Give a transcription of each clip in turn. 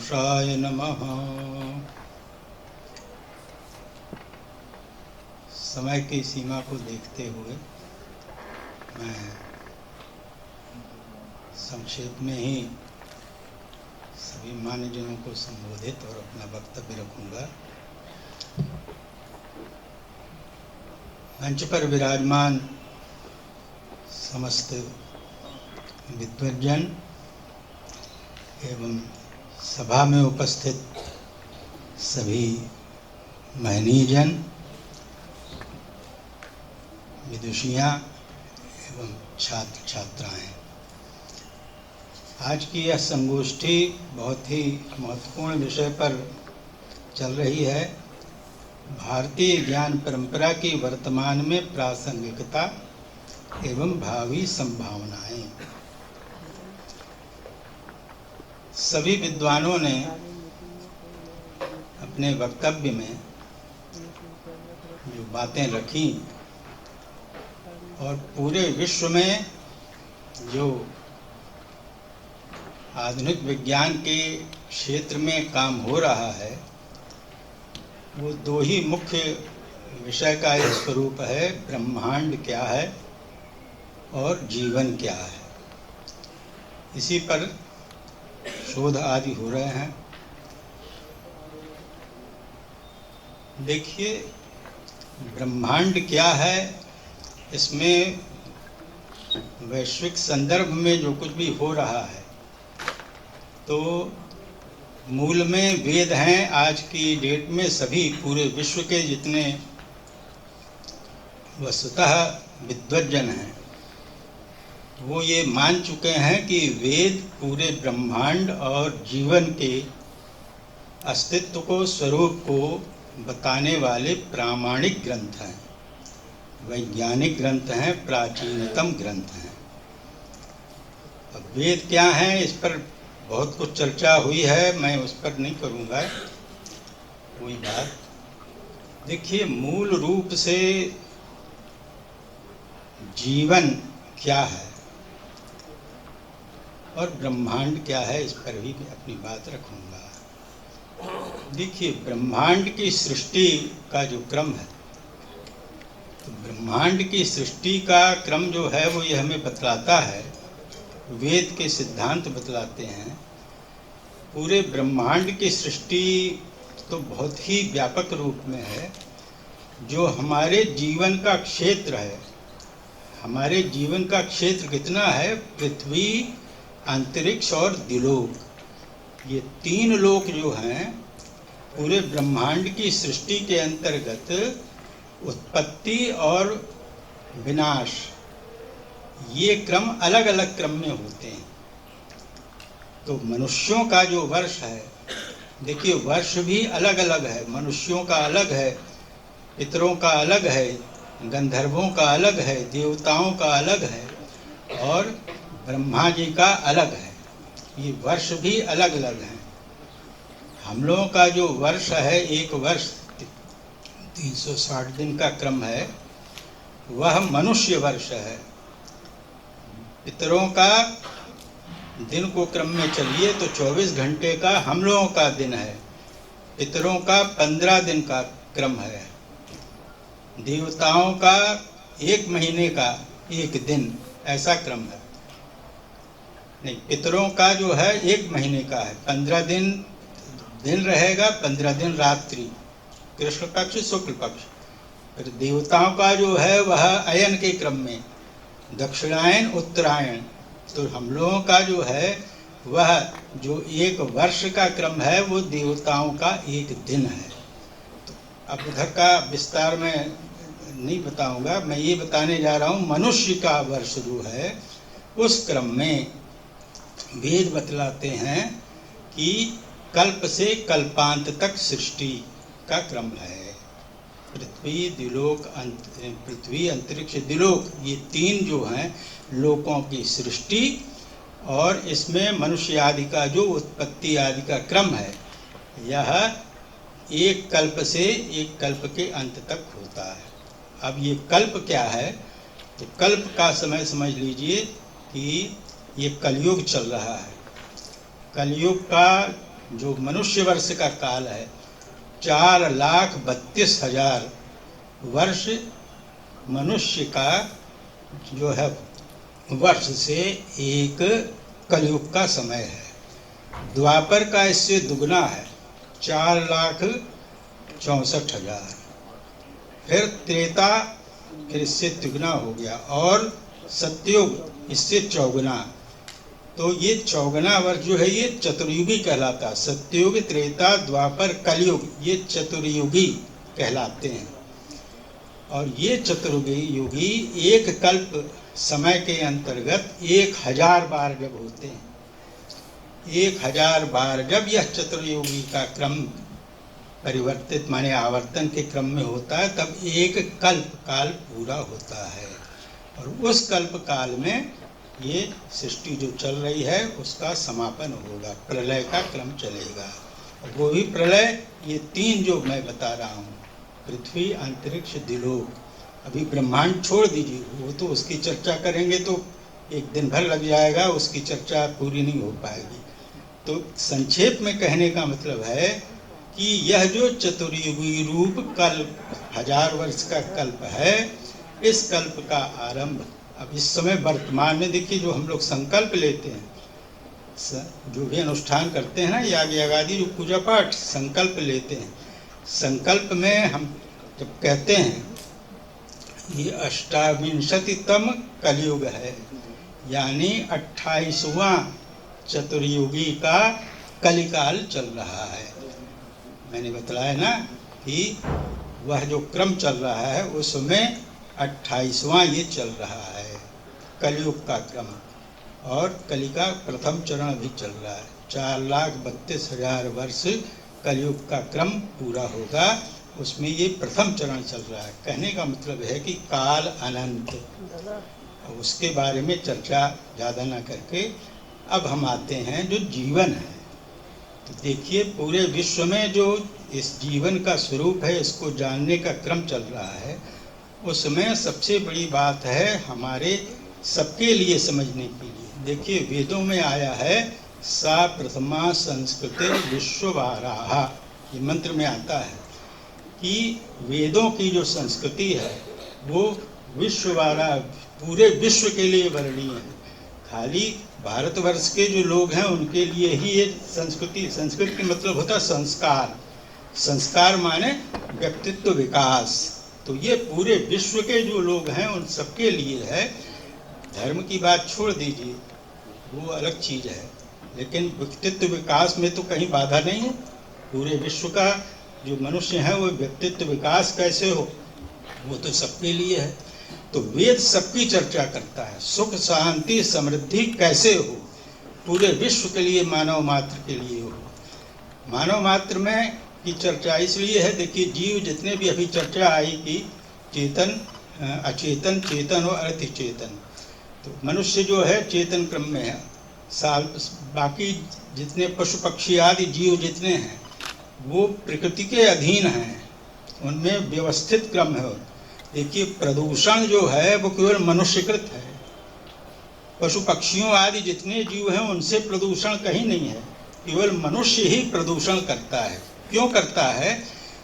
पुरुषाय नमः। समय की सीमा को देखते हुए मैं संक्षेप में ही सभी मान्यजनों को संबोधित और अपना वक्तव्य रखूंगा। मंच पर विराजमान समस्त विद्वज्जन एवं सभा में उपस्थित सभी महनीजन, विदुषियाँ एवं छात्र छात्राएं, आज की यह संगोष्ठी बहुत ही महत्वपूर्ण विषय पर चल रही है। भारतीय ज्ञान परंपरा की वर्तमान में प्रासंगिकता एवं भावी संभावनाएं। सभी विद्वानों ने अपने वक्तव्य में जो बातें रखी और पूरे विश्व में जो आधुनिक विज्ञान के क्षेत्र में काम हो रहा है, वो दो ही मुख्य विषय का एक स्वरूप है। ब्रह्मांड क्या है और जीवन क्या है। इसी पर शोध आदि हो रहे हैं। देखिए, ब्रह्मांड क्या है, इसमें वैश्विक संदर्भ में जो कुछ भी हो रहा है, तो मूल में वेद हैं। आज की डेट में सभी पूरे विश्व के जितने वस्तुतः विद्वज्जन हैं, वो ये मान चुके हैं कि वेद पूरे ब्रह्मांड और जीवन के अस्तित्व को, स्वरूप को बताने वाले प्रामाणिक ग्रंथ हैं, वैज्ञानिक ग्रंथ हैं, प्राचीनतम ग्रंथ हैं। अब वेद क्या हैं, इस पर बहुत कुछ चर्चा हुई है, मैं उस पर नहीं करूँगा कोई बात। देखिए, मूल रूप से जीवन क्या है और ब्रह्मांड क्या है, इस पर भी मैं अपनी बात रखूँगा। देखिए, ब्रह्मांड की सृष्टि का जो क्रम है, तो ब्रह्मांड की सृष्टि का क्रम जो है वो ये हमें बतलाता है, वेद के सिद्धांत बतलाते हैं। पूरे ब्रह्मांड की सृष्टि तो बहुत ही व्यापक रूप में है। जो हमारे जीवन का क्षेत्र है, हमारे जीवन का क्षेत्र कितना है, पृथ्वी, अंतरिक्ष और द्युलोक, ये तीन लोक जो हैं पूरे ब्रह्मांड की सृष्टि के अंतर्गत उत्पत्ति और विनाश, ये क्रम अलग अलग क्रम में होते हैं। तो मनुष्यों का जो वर्ष है, देखिए वर्ष भी अलग अलग है। मनुष्यों का अलग है, पितरों का अलग है, गंधर्वों का अलग है, देवताओं का अलग है और ब्रह्मा जी का अलग है। ये वर्ष भी अलग अलग हैं। हम लोगों का जो वर्ष है, एक वर्ष 360 दिन का क्रम है, वह मनुष्य वर्ष है। पितरों का दिन को क्रम में चलिए तो 24 घंटे का हम लोगों का दिन है। पितरों का 15 दिन का क्रम है। देवताओं का 1 महीने का 1 दिन, ऐसा क्रम है। नहीं, पितरों का जो है 1 महीने का है, 15 दिन दिन रहेगा, 15 दिन रात्रि, कृष्ण पक्ष शुक्ल पक्ष। फिर देवताओं का जो है वह अयन के क्रम में, दक्षिणायन उत्तरायण। तो हम लोगों का जो है वह जो एक वर्ष का क्रम है, वो देवताओं का 1 दिन है। तो अब उधर का विस्तार में नहीं बताऊंगा, मैं ये बताने जा रहा हूँ मनुष्य का वर्ष जो है उस क्रम में वेद बतलाते हैं कि कल्प से कल्पांत तक सृष्टि का क्रम है। पृथ्वी, द्युलोक, पृथ्वी, अंतरिक्ष, द्युलोक, ये 3 जो हैं लोकों की सृष्टि, और इसमें मनुष्य आदि का जो उत्पत्ति आदि का क्रम है, यह एक कल्प से एक कल्प के अंत तक होता है। अब ये कल्प क्या है, तो कल्प का समय समझ लीजिए कि ये कलयुग चल रहा है। कलयुग का जो मनुष्य वर्ष का काल है 4,32,000 वर्ष मनुष्य का जो है वर्ष से एक कलयुग का समय है। द्वापर का इससे दुगना है 4,64,000। फिर त्रेता फिर इससे तिगुना हो गया और सतयुग इससे चौगुना। तो ये चौगुना वर्ष जो है ये चतुर्युगी कहलाता है। सतयुग, त्रेता, द्वापर, कलयुग ये चतुर्युगी कहलाते हैं। और ये चतुर्युगी एक कल्प समय के अंतर्गत 1000 बार जब होते हैं, 1000 बार जब यह चतुर्युगी का क्रम परिवर्तित माने आवर्तन के क्रम में होता है, तब एक कल्प काल पूरा होता है। और उस कल्प काल में ये सृष्टि जो चल रही है उसका समापन होगा, प्रलय का क्रम चलेगा। और वो भी प्रलय ये 3 जो मैं बता रहा हूँ, पृथ्वी, अंतरिक्ष, दिलोक। अभी ब्रह्मांड छोड़ दीजिए, वो तो उसकी चर्चा करेंगे तो एक दिन भर लग जाएगा, उसकी चर्चा पूरी नहीं हो पाएगी। तो संक्षेप में कहने का मतलब है कि यह जो चतुर्युगी रूप कल्प 1000 वर्ष का कल्प है, इस कल्प का आरंभ अब इस समय वर्तमान में देखिए, जो हम लोग संकल्प लेते हैं, जो भी अनुष्ठान करते हैं ना, याग यागादि जो पूजा पाठ संकल्प लेते हैं, संकल्प में हम जब कहते हैं ये 28तम कलयुग है, यानी 28वां चतुर्युगी का कलिकाल चल रहा है। मैंने बताया ना कि वह जो क्रम चल रहा है उसमें 28वां ये चल रहा है कलयुग का क्रम। और कलि का प्रथम चरण भी चल रहा है। 4,32,000 वर्ष कलयुग का क्रम पूरा होगा, उसमें ये प्रथम चरण चल रहा है। कहने का मतलब है कि काल अनंत, उसके बारे में चर्चा ज़्यादा ना करके अब हम आते हैं जो जीवन है। तो देखिए, पूरे विश्व में जो इस जीवन का स्वरूप है, इसको जानने का क्रम चल रहा है। उसमें सबसे बड़ी बात है हमारे सबके लिए समझने के लिए। देखिए, वेदों में आया है सा प्रथमा संस्कृति विश्ववाराहा, ये मंत्र में आता है कि वेदों की जो संस्कृति है वो विश्ववारा, पूरे विश्व के लिए वर्णीय है। खाली भारतवर्ष के जो लोग हैं उनके लिए ही ये संस्कृति, संस्कृति का मतलब होता है संस्कार, संस्कार माने व्यक्तित्व विकास। तो ये पूरे विश्व के जो लोग हैं उन सबके लिए है। धर्म की बात छोड़ दीजिए, वो अलग चीज़ है, लेकिन व्यक्तित्व विकास में तो कहीं बाधा नहीं है। पूरे विश्व का जो मनुष्य है वो व्यक्तित्व विकास कैसे हो, वो तो सबके लिए है। तो वेद सबकी चर्चा करता है, सुख शांति समृद्धि कैसे हो, पूरे विश्व के लिए, मानव मात्र के लिए हो। मानव मात्र में की चर्चा इसलिए है, देखिए जीव जितने भी अभी चर्चा आई कि चेतन, अचेतन, चेतन और अर्धचेतन। तो मनुष्य जो है चेतन क्रम में है, बाकी जितने पशु पक्षी आदि जीव जितने हैं वो प्रकृति के अधीन हैं, उनमें व्यवस्थित क्रम है। देखिए, प्रदूषण जो है वो केवल मनुष्यकृत है। पशु पक्षियों आदि जितने जीव हैं उनसे प्रदूषण कहीं नहीं है, केवल मनुष्य ही प्रदूषण करता है। क्यों करता है?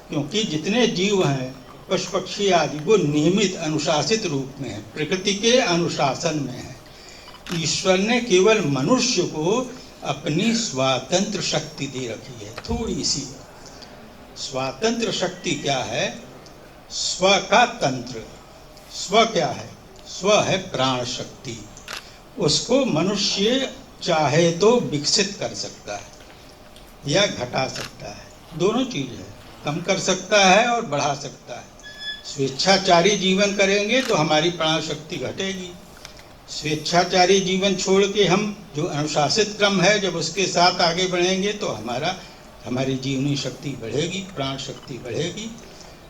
क्योंकि जितने जीव हैं पशु पक्षी आदि वो नियमित अनुशासित रूप में है, प्रकृति के अनुशासन में है। ईश्वर ने केवल मनुष्य को अपनी स्वातंत्र शक्ति दे रखी है, थोड़ी सी। स्वातंत्र शक्ति क्या है? स्व का तंत्र। स्व क्या है? स्व है प्राण शक्ति। उसको मनुष्य चाहे तो विकसित कर सकता है या घटा सकता है, दोनों चीज है। कम कर सकता है और बढ़ा सकता है। स्वेच्छाचारी जीवन करेंगे तो हमारी प्राण शक्ति घटेगी। स्वेच्छाचारी जीवन छोड़ के हम जो अनुशासित क्रम है जब उसके साथ आगे बढ़ेंगे तो हमारी जीवनी शक्ति बढ़ेगी, प्राण शक्ति बढ़ेगी।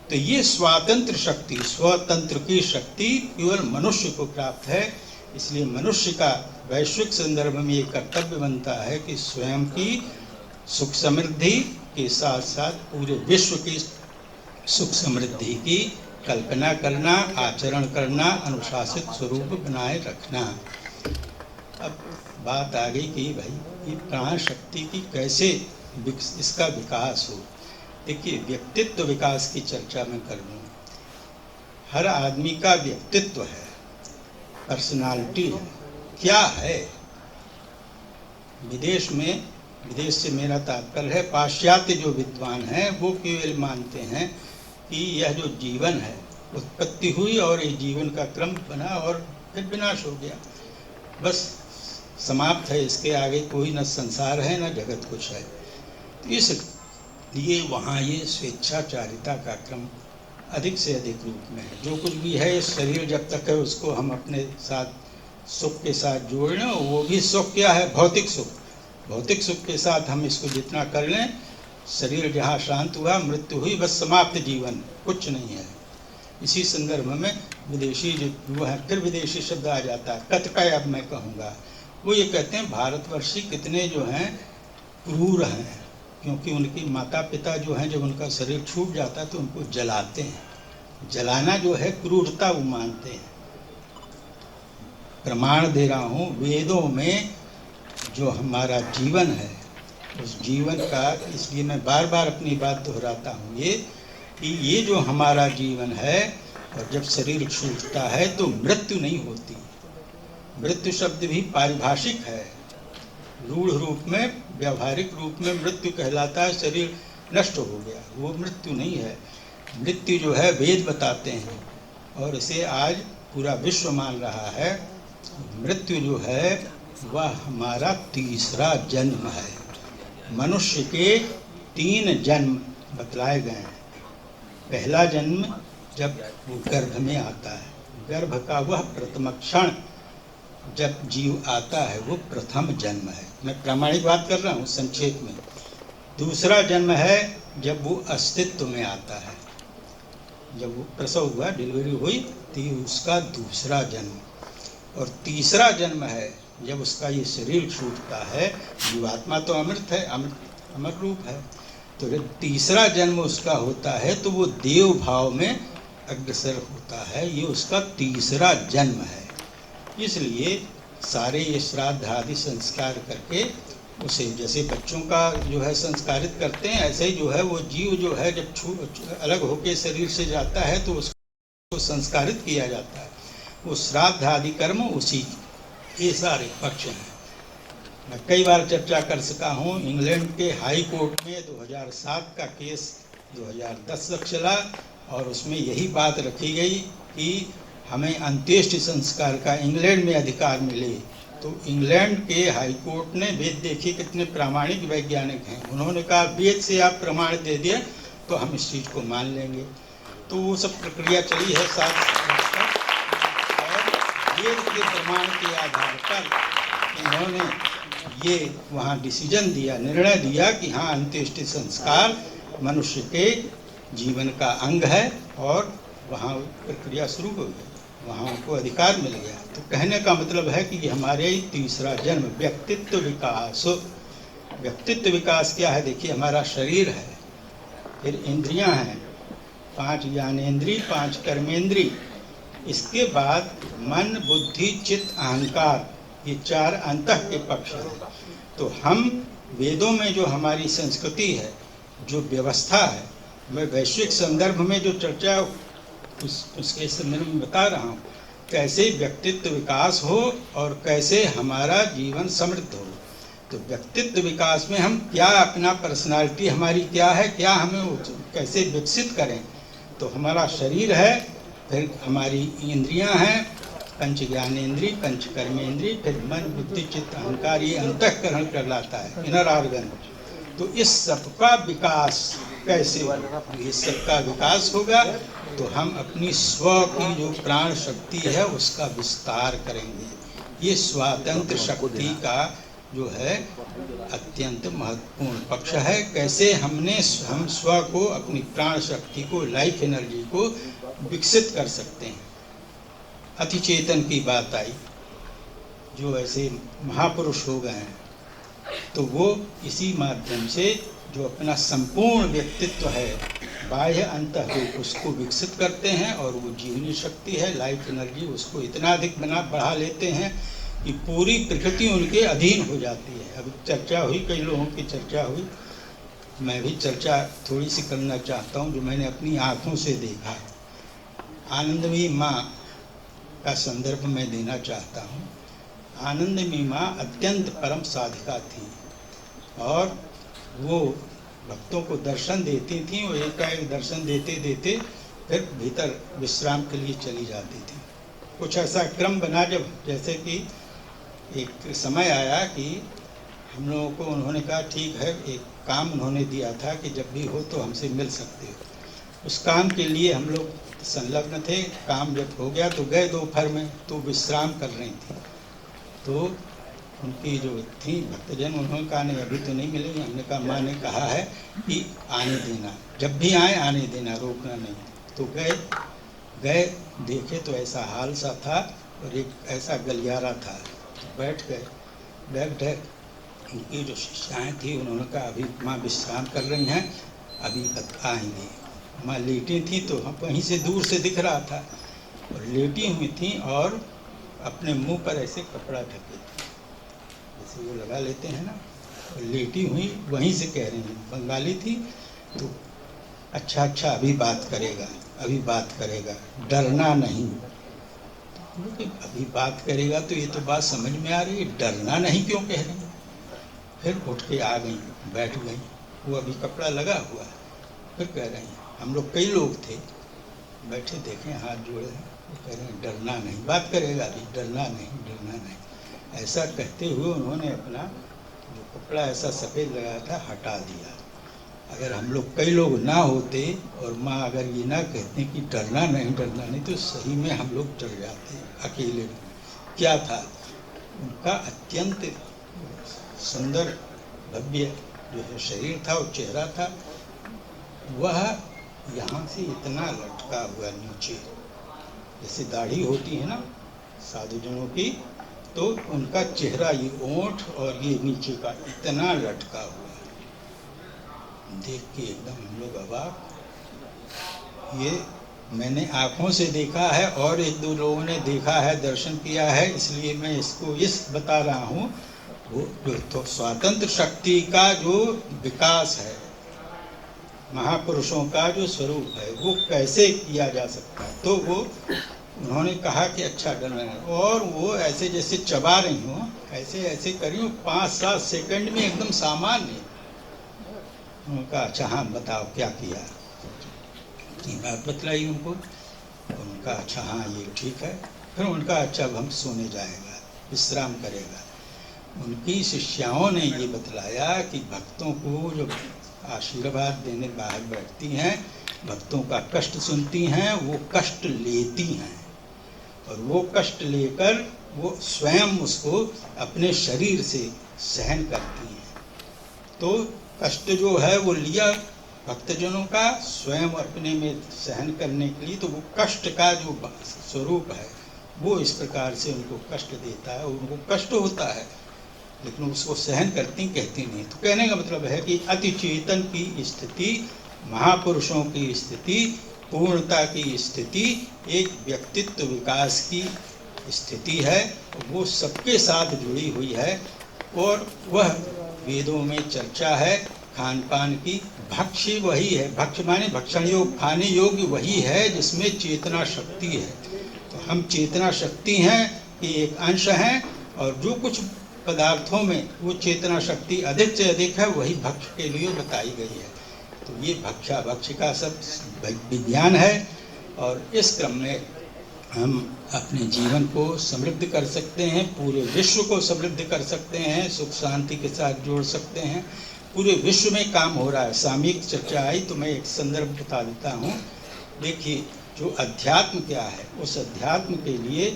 तो ये स्वातंत्र शक्ति, स्वतंत्र की शक्ति केवल मनुष्य को प्राप्त है। इसलिए मनुष्य का वैश्विक संदर्भ में ये कर्तव्य बनता है कि स्वयं की सुख समृद्धि के साथ साथ पूरे विश्व की सुख समृद्धि की कल्पना करना, आचरण करना, अनुशासित स्वरूप बनाए रखना। अब बात आ गई कि भाई ये प्राण शक्ति की कैसे इसका विकास हो। देखिए, व्यक्तित्व विकास की चर्चा मैं कर लूँ। हर आदमी का व्यक्तित्व है, पर्सनालिटी है। क्या है? विदेश से मेरा तात्पर्य है पाश्चात्य जो विद्वान हैं वो केवल मानते हैं कि यह जो जीवन है, उत्पत्ति हुई और ये जीवन का क्रम बना और फिर विनाश हो गया, बस समाप्त है। इसके आगे कोई न संसार है न जगत कुछ है। इसलिए वहाँ ये स्वेच्छाचारिता का क्रम अधिक से अधिक रूप में है। जो कुछ भी है, शरीर जब तक है उसको हम अपने साथ सुख के साथ जोड़ लें। वो भी सुख क्या है? भौतिक सुख। भौतिक सुख के साथ हम इसको जितना कर लें, शरीर जहाँ शांत हुआ, मृत्यु हुई, बस समाप्त जीवन, कुछ नहीं है। इसी संदर्भ में विदेशी जो है, फिर विदेशी शब्द आ जाता है, कतिपय अब मैं कहूँगा, वो ये कहते हैं भारतवर्षी कितने जो हैं क्रूर हैं, क्योंकि उनकी माता पिता जो हैं जब उनका शरीर छूट जाता है तो उनको जलाते हैं। जलाना जो है क्रूरता वो मानते हैं। प्रमाण दे रहा हूँ, वेदों में जो हमारा जीवन है उस जीवन का, इसलिए मैं बार बार अपनी बात दोहराता हूँ ये कि ये जो हमारा जीवन है और जब शरीर छूटता है तो मृत्यु नहीं होती। मृत्यु शब्द भी पारिभाषिक है, रूढ़ रूप में, व्यावहारिक रूप में मृत्यु कहलाता है। शरीर नष्ट हो गया, वो मृत्यु नहीं है। मृत्यु जो है वेद बताते हैं और इसे आज पूरा विश्व मान रहा है। मृत्यु जो है वह हमारा तीसरा जन्म है। मनुष्य के 3 जन्म बतलाए गए हैं। पहला जन्म जब वो गर्भ में आता है, गर्भ का वह प्रथम क्षण जब जीव आता है वो प्रथम जन्म है। मैं प्रामाणिक बात कर रहा हूँ संक्षेप में। दूसरा जन्म है जब वो अस्तित्व में आता है, जब वो प्रसव हुआ, डिलीवरी हुई, तो ये उसका दूसरा जन्म। और तीसरा जन्म है जब उसका ये शरीर छूटता है। जीवात्मा तो अमृत है, अमर रूप है, तो जब तीसरा जन्म उसका होता है तो वो देव भाव में अग्रसर होता है। ये उसका तीसरा जन्म है। इसलिए सारे ये श्राद्ध आदि संस्कार करके उसे, जैसे बच्चों का जो है संस्कारित करते हैं, ऐसे ही जो है वो जीव जो है जब अलग होकर शरीर से जाता है तो उसको संस्कारित किया जाता है। वो श्राद्ध आदि कर्म उसी, ये सारे पक्ष हैं। मैं कई बार चर्चा कर सका हूँ। इंग्लैंड के हाई कोर्ट में 2007 का केस 2010 तक चला और उसमें यही बात रखी गई कि हमें अंत्येष्टि संस्कार का इंग्लैंड में अधिकार मिले। तो इंग्लैंड के हाई कोर्ट ने, वेद देखिए कितने प्रामाणिक वैज्ञानिक हैं, उन्होंने कहा वेद से आप प्रमाण दे दिए तो हम इस चीज़ को मान लेंगे। तो वो सब प्रक्रिया चली है 7 और वेद के प्रमाण के आधार पर उन्होंने ये वहाँ डिसीजन दिया, निर्णय दिया कि हाँ, अंत्येष्टि संस्कार मनुष्य के जीवन का अंग है और वहाँ प्रक्रिया शुरू हो गई, वहाँ उनको अधिकार मिल गया। तो कहने का मतलब है कि हमारे तीसरा जन्म व्यक्तित्व विकास। व्यक्तित्व विकास क्या है? देखिए, हमारा शरीर है, फिर इंद्रियां हैं, 5 ज्ञानेंद्री, 5 कर्मेंद्री, इसके बाद मन, बुद्धि, चित्त, अहंकार, ये 4 अंतः के पक्ष हैं। तो हम वेदों में जो हमारी संस्कृति है, जो व्यवस्था है, मैं वैश्विक संदर्भ में जो चर्चा उसके संदर्भ में बता रहा हूँ, कैसे व्यक्तित्व विकास हो और कैसे हमारा जीवन समृद्ध हो। तो व्यक्तित्व विकास में हम क्या, अपना पर्सनालिटी हमारी क्या है, क्या हमें कैसे विकसित करें। तो हमारा शरीर है, फिर हमारी इंद्रियां हैं, 5 ज्ञानेंद्री, 5 कर्मेंद्री, फिर मन, बुद्धि, चित्त, अहंकार, ये अंतःकरण कहलाता है, इनर ऑर्गन। तो इस सबका विकास कैसे होगा? इस सबका विकास होगा तो हम अपनी स्व की जो प्राण शक्ति है उसका विस्तार करेंगे। ये स्वातंत्र शक्ति का जो है अत्यंत महत्वपूर्ण पक्ष है। कैसे हम स्व को, अपनी प्राण शक्ति को, लाइफ एनर्जी को विकसित कर सकते हैं। अतिचेतन की बात आई, जो ऐसे महापुरुष हो गए हैं, तो वो इसी माध्यम से जो अपना संपूर्ण व्यक्तित्व है, बाह्य अंतः को, उसको विकसित करते हैं और वो जीवनी शक्ति है, लाइफ एनर्जी, उसको इतना अधिक बढ़ा लेते हैं कि पूरी प्रकृति उनके अधीन हो जाती है। अभी चर्चा हुई, कई लोगों की चर्चा हुई मैं भी चर्चा थोड़ी सी करना चाहता हूँ जो मैंने अपनी आँखों से देखा। आनंदमयी माँ का संदर्भ मैं देना चाहता हूँ। आनंदमयी माँ अत्यंत परम साधिका थी और वो भक्तों को दर्शन देती थी और एकाएक दर्शन देते देते फिर भीतर विश्राम के लिए चली जाती थी। कुछ ऐसा क्रम बना जब जैसे कि एक समय आया कि हम लोगों को उन्होंने कहा ठीक है, एक काम उन्होंने दिया था कि जब भी हो तो हमसे मिल सकते हो। उस काम के लिए हम लोग संलग्न थे। काम जब हो गया तो गए दोपहर में, तो विश्राम कर रही थी। तो उनकी जो थी भक्तजन, उन्होंने कहा नहीं अभी तो नहीं मिलेंगे। हमने कहा माँ ने कहा है कि आने देना, जब भी आए आने देना, रोकना नहीं। तो गए देखे तो ऐसा हाल सा था और एक ऐसा गलियारा था। तो बैठ गए। उनकी जो शिष्याएँ थी उन्होंने कहा अभी माँ विश्राम कर रही हैं, अभी आएंगे। माँ लेटी थी तो हम वहीं से दूर से दिख रहा था, और लेटी हुई थी और अपने मुंह पर ऐसे कपड़ा ढके थे, जैसे वो लगा लेते हैं ना। लेटी हुई वहीं से कह रही हैं, बंगाली थी। तो अच्छा अभी बात करेगा, डरना नहीं। अभी बात करेगा तो ये तो बात समझ में आ रही है, डरना नहीं क्यों कह रही है। फिर उठ के आ गई, बैठ गई। वो अभी कपड़ा लगा हुआ है। फिर कह रही हैं, हम लोग कई लोग थे बैठे, देखें हाथ जोड़े हैं। वो कह रहे हैं डरना नहीं, बात करेगा अभी, डरना नहीं। ऐसा कहते हुए उन्होंने अपना जो कपड़ा ऐसा सफ़ेद लगाया था हटा दिया। अगर हम लोग कई लोग ना होते और माँ अगर ये ना कहते कि डरना नहीं, तो सही में हम लोग डर जाते अकेले में। क्या था उनका अत्यंत सुंदर भव्य जो है शरीर था और चेहरा था, वह यहाँ से इतना लटका हुआ नीचे, जैसे दाढ़ी होती है ना साधुजनों की, तो उनका चेहरा ये ओंठ और ये नीचे का इतना लटका हुआ। देख के एकदम हम लोग अवाक। ये मैंने आँखों से देखा है और एक दो लोगों ने देखा है, दर्शन किया है, इसलिए मैं इसको बता रहा हूँ। वो जो तो स्वातंत्र शक्ति का जो विकास है, महापुरुषों का जो स्वरूप है, वो कैसे किया जा सकता है। तो वो उन्होंने कहा कि अच्छा डरना है, और वो ऐसे जैसे चबा रही हो, ऐसे करी हो, 5-7 सेकंड में एकदम सामान्य। उनका अच्छा हाँ बताओ क्या किया, ये बात बतलाई उनको। उनका अच्छा हाँ ये ठीक है। फिर उनका अच्छा अब हम सोने जाएगा, विश्राम करेगा। उनकी शिष्याओं ने ये बतलाया कि भक्तों को जो आशीर्वाद देने बाहर बैठती हैं, भक्तों का कष्ट सुनती हैं, वो कष्ट लेती हैं, और वो कष्ट लेकर वो स्वयं उसको अपने शरीर से सहन करती हैं। तो कष्ट जो है वो लिया भक्तजनों का स्वयं अपने में सहन करने के लिए, तो वो कष्ट का जो स्वरूप है वो इस प्रकार से उनको कष्ट देता है, उनको कष्ट होता है, लेकिन उसको सहन करती कहती नहीं। तो कहने का मतलब है कि अति चेतन की स्थिति, महापुरुषों की स्थिति, पूर्णता की स्थिति एक व्यक्तित्व विकास की स्थिति है, वो सबके साथ जुड़ी हुई है। और वह वेदों में चर्चा है खान पान की। भक्ष्य वही है, भक्ष्य माने भक्षण योग, खाने योग्य वही है जिसमें चेतना शक्ति है। तो हम चेतना शक्ति हैं कि एक अंश हैं, और जो कुछ पदार्थों में वो चेतना शक्ति अधिक से अधिक है, वही भक्ष्य के लिए बताई गई है। तो ये भक्ष्य का सब विज्ञान है, और इस क्रम में हम अपने जीवन को समृद्ध कर सकते हैं, पूरे विश्व को समृद्ध कर सकते हैं, सुख शांति के साथ जोड़ सकते हैं। पूरे विश्व में काम हो रहा है। सामयिक चर्चा आई तो मैं एक संदर्भ बता देता हूँ। देखिए जो अध्यात्म क्या है, उस अध्यात्म के लिए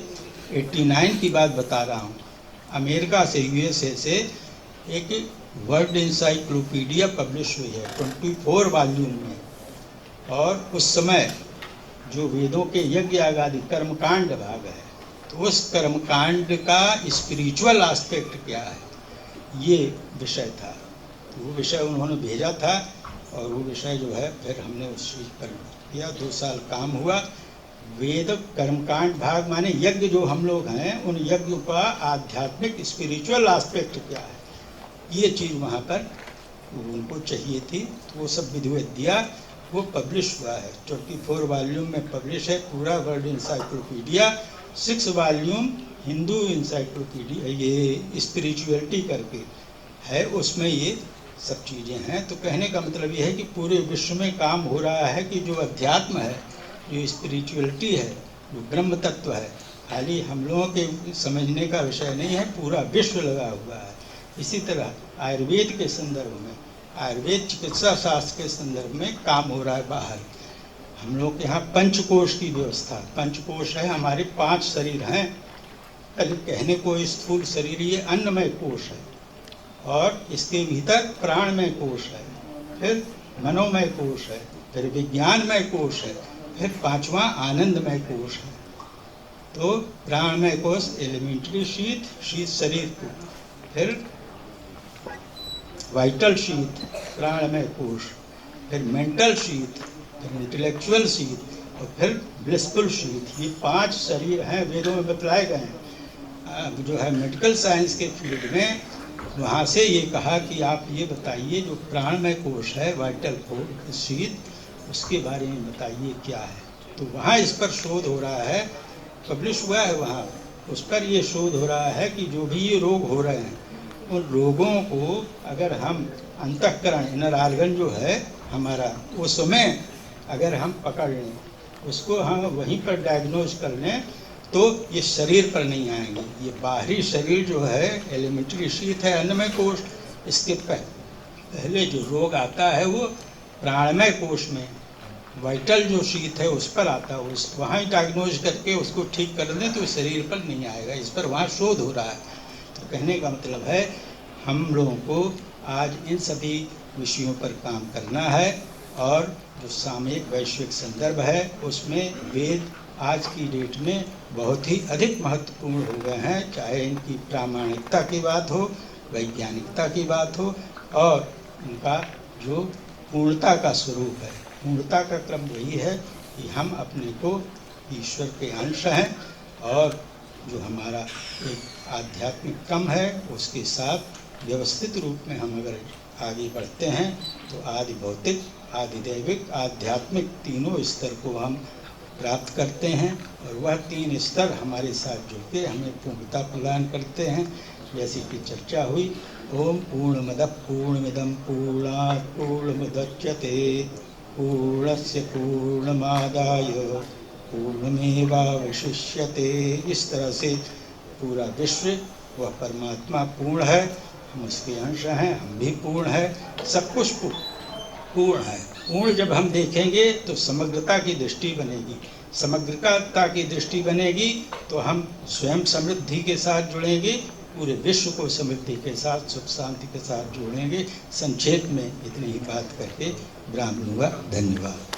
89 की बात बता रहा हूँ। अमेरिका से, USA से एक वर्ल्ड इंसाइक्लोपीडिया पब्लिश हुई है 24 वॉल्यूम में, और उस समय जो वेदों के यज्ञ आदि कर्मकांड भाग है, तो उस कर्मकांड का स्पिरिचुअल एस्पेक्ट क्या है, ये विषय था। तो वो विषय उन्होंने भेजा था, और वो विषय जो है फिर हमने उस चीज़ पर किया। 2 साल काम हुआ। वेद कर्मकांड भाग माने यज्ञ जो हम लोग हैं, उन यज्ञों का आध्यात्मिक स्पिरिचुअल एस्पेक्ट क्या है, ये चीज़ वहाँ पर वो उनको चाहिए थी, तो वो सब विधिवत दिया, वो पब्लिश हुआ है। 24 वॉल्यूम में पब्लिश है पूरा world encyclopedia. 6 volume Hindu encyclopedia ये स्पिरिचुअलिटी करके है, उसमें ये सब चीज़ें हैं। तो कहने का मतलब ये है कि पूरे विश्व में काम हो रहा है कि जो अध्यात्म है, जो स्पिरिचुअलिटी है, जो ब्रह्म तत्व है, खाली हम लोगों के समझने का विषय नहीं है, पूरा विश्व लगा हुआ है। इसी तरह आयुर्वेद के संदर्भ में, आयुर्वेद चिकित्सा शास्त्र के संदर्भ में काम हो रहा है बाहर। हम लोग के यहाँ पंचकोश की व्यवस्था, पंचकोश है, हमारे 5 शरीर हैं। कहने को स्थूल शरीर ये अन्नमय कोश है, और इसके भीतर प्राणमय कोश है, फिर मनोमय कोश है, फिर विज्ञानमय कोश है, फिर 5वां आनंदमय कोश है। तो प्राणमय कोश एलिमेंट्री शीत, शीत शरीर को, फिर वाइटल शीत प्राणमय कोश, फिर मेंटल शीत, फिर इंटेलेक्चुअल शीत, और फिर ब्लिसफुल शीत। ये 5 शरीर हैं, वेदों में बतलाए गए हैं। जो है मेडिकल साइंस के फील्ड में, वहाँ से ये कहा कि आप ये बताइए जो प्राणमय कोश है, वाइटल कोश शीत, उसके बारे में बताइए क्या है। तो वहाँ इस पर शोध हो रहा है, पब्लिश हुआ है वहाँ, उस पर ये शोध हो रहा है कि जो भी ये रोग हो रहे हैं, उन रोगों को अगर हम अंतःकरण इनर ऑर्गन जो है हमारा, उसमें अगर हम पकड़ लें, उसको हम वहीं पर डायग्नोज कर लें, तो ये शरीर पर नहीं आएंगे। ये बाहरी शरीर जो है एलिमेंट्री शीत है, अन्नमय कोश, इसके पहले जो रोग आता है वो प्राणमय कोश में, वाइटल जो शीत है उस पर आता है। उस वहाँ ही डायग्नोज करके उसको ठीक कर दें तो शरीर पर नहीं आएगा। इस पर वहाँ शोध हो रहा है। तो कहने का मतलब है हम लोगों को आज इन सभी विषयों पर काम करना है, और जो सामयिक वैश्विक संदर्भ है उसमें वेद आज की डेट में बहुत ही अधिक महत्वपूर्ण हो गए हैं। चाहे इनकी प्रामाणिकता की बात हो, वैज्ञानिकता की बात हो, और उनका जो पूर्णता का स्वरूप है, पूर्णता का क्रम वही है कि हम अपने को ईश्वर के अंश हैं, और जो हमारा एक आध्यात्मिक क्रम है उसके साथ व्यवस्थित रूप में हम अगर आगे बढ़ते हैं तो आदि भौतिक, आदि दैविक, आध्यात्मिक तीनों स्तर को हम प्राप्त करते हैं, और वह 3 स्तर हमारे साथ जुड़ के हमें पूर्णता प्रदान करते हैं। जैसे कि चर्चा हुई, ओम पूर्णमदः पूर्णमिदं पूर्णात् पूर्णमुदच्यते पूर्णस्य पूर्णमादाय पूर्णमेवावशिष्यते। इस तरह से पूरा विश्व वह परमात्मा पूर्ण है, हम उसके अंश हैं, हम भी पूर्ण है, सब कुछ पूर्ण है। पूर्ण जब हम देखेंगे तो समग्रता की दृष्टि बनेगी, समग्रता की दृष्टि बनेगी तो हम स्वयं समृद्धि के साथ जुड़ेंगे, पूरे विश्व को समृद्धि के साथ, सुख शांति के साथ जोड़ेंगे। संक्षेप में इतनी ही बात करके विराम लूँगा। धन्यवाद।